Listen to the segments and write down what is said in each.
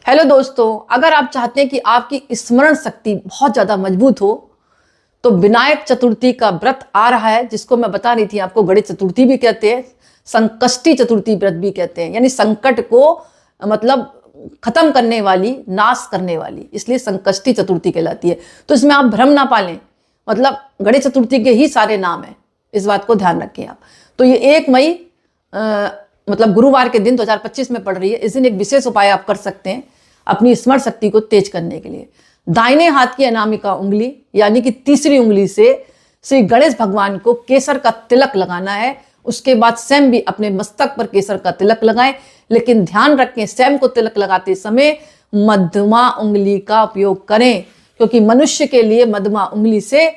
Hello दोस्तों, अगर आप चाहते हैं कि आपकी स्मरण शक्ति बहुत ज़्यादा मजबूत हो तो विनायक चतुर्थी का व्रत आ रहा है, जिसको मैं बता रही थी आपको। गणेश चतुर्थी भी कहते हैं, संकष्टी चतुर्थी व्रत भी कहते हैं, यानी संकट को मतलब खत्म करने वाली, नाश करने वाली, इसलिए संकष्टी चतुर्थी कहलाती है। तो इसमें आप भ्रम ना पालें, मतलब गणेश चतुर्थी के ही सारे नाम हैं, इस बात को ध्यान रखें आप। तो ये 1 मई मतलब गुरुवार के दिन 2025 में पड़ रही है। इस दिन एक विशेष उपाय आप कर सकते हैं अपनी स्मरण शक्ति को तेज करने के लिए। दाहिने हाथ की अनामिका उंगली यानी कि तीसरी उंगली से श्री गणेश भगवान को केसर का तिलक लगाना है। उसके बाद स्वयं भी अपने मस्तक पर केसर का तिलक लगाएं, लेकिन ध्यान रखें स्वयं को तिलक लगाते समय मध्यमा उंगली का उपयोग करें, क्योंकि मनुष्य के लिए मध्यमा उंगली से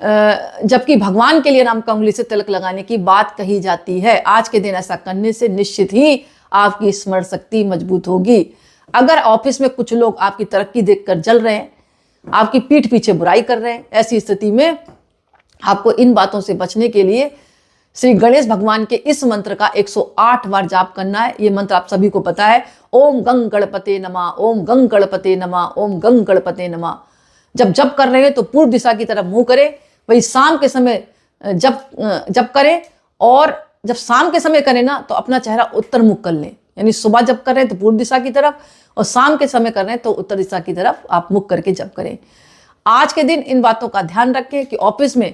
जबकि भगवान के लिए नाम का उंगली से तिलक लगाने की बात कही जाती है। आज के दिन ऐसा करने से निश्चित ही आपकी स्मरण शक्ति मजबूत होगी। अगर ऑफिस में कुछ लोग आपकी तरक्की देखकर जल रहे हैं, आपकी पीठ पीछे बुराई कर रहे हैं, ऐसी स्थिति में आपको इन बातों से बचने के लिए श्री गणेश भगवान के इस मंत्र का 108 बार जाप करना है। ये मंत्र आप सभी को पता है, ओम गंग गणपते नमः, ओम गंग गणपते नमः, ओम गंग गणपते नमः। जब जप कर रहे हैं तो पूर्व दिशा की तरफ मुंह करें। वही शाम के समय जब करें, और जब शाम के समय करें ना तो अपना चेहरा उत्तर मुख कर लें, यानी सुबह जब कर रहे हैं तो पूर्व दिशा की तरफ, और शाम के समय कर रहे हैं तो उत्तर दिशा की तरफ आप मुख करके जप करें। आज के दिन इन बातों का ध्यान रखें कि ऑफिस में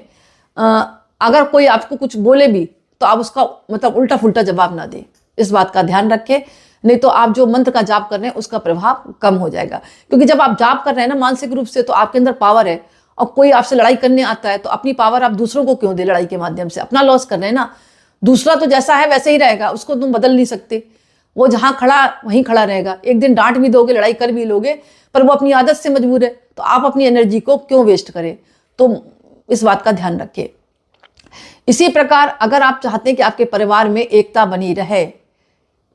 अगर कोई आपको कुछ बोले भी तो आप उसका मतलब उल्टा फुल्टा जवाब ना दें, इस बात का ध्यान रखें। नहीं तो आप जो मंत्र का जाप कर रहे हैं उसका प्रभाव कम हो जाएगा। क्योंकि जब आप जाप कर रहे हैं ना मानसिक रूप से, तो आपके अंदर पावर है, और कोई आपसे लड़ाई करने आता है तो अपनी पावर आप दूसरों को क्यों दे लड़ाई के माध्यम से, अपना लॉस कर रहे हैं ना। दूसरा तो जैसा है वैसे ही रहेगा, उसको तुम बदल नहीं सकते, वो जहां खड़ा वहीं खड़ा रहेगा। एक दिन डांट भी दोगे, लड़ाई कर भी लोगे, पर वो अपनी आदत से मजबूर है, तो आप अपनी एनर्जी को क्यों वेस्ट करें। तो इस बात का ध्यान रखें। इसी प्रकार अगर आप चाहते हैं कि आपके परिवार में एकता बनी रहे,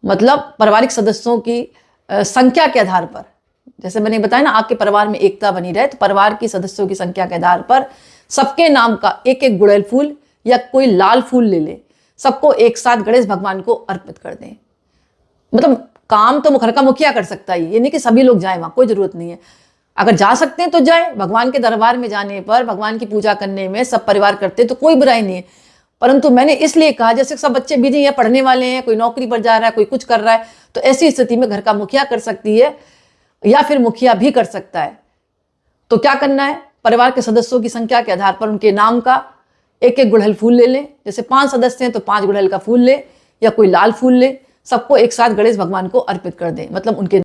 मतलब पारिवारिक सदस्यों की संख्या के आधार पर, जैसे मैंने बताया ना, आपके परिवार में एकता बनी रहे, तो परिवार की सदस्यों की संख्या के आधार पर सबके नाम का एक एक गुड़ैल फूल या कोई लाल फूल ले लें, सबको एक साथ गणेश भगवान को अर्पित कर दें। मतलब काम तो मुखर का मुखिया कर सकता है, ये नहीं कि सभी लोग जाएं, वहां कोई जरूरत नहीं है। अगर जा सकते हैं तो जाए। भगवान के दरबार में जाने पर, भगवान की पूजा करने में सब परिवार करते हैं तो कोई बुराई नहीं है। परंतु मैंने इसलिए कहा, जैसे सब बच्चे बिजी हैं, पढ़ने वाले हैं, कोई नौकरी पर जा रहा है, कोई कुछ कर रहा है, तो ऐसी स्थिति में घर का मुखिया कर सकती है या फिर मुखिया भी कर सकता है। तो क्या करना है, परिवार के सदस्यों की संख्या के आधार पर उनके नाम का एक एक गुड़हल फूल ले लें। जैसे 5 सदस्य हैं तो 5 गुड़हल का फूल ले, या कोई लाल फूल ले, सबको एक साथ गणेश भगवान को अर्पित कर दें। मतलब उनके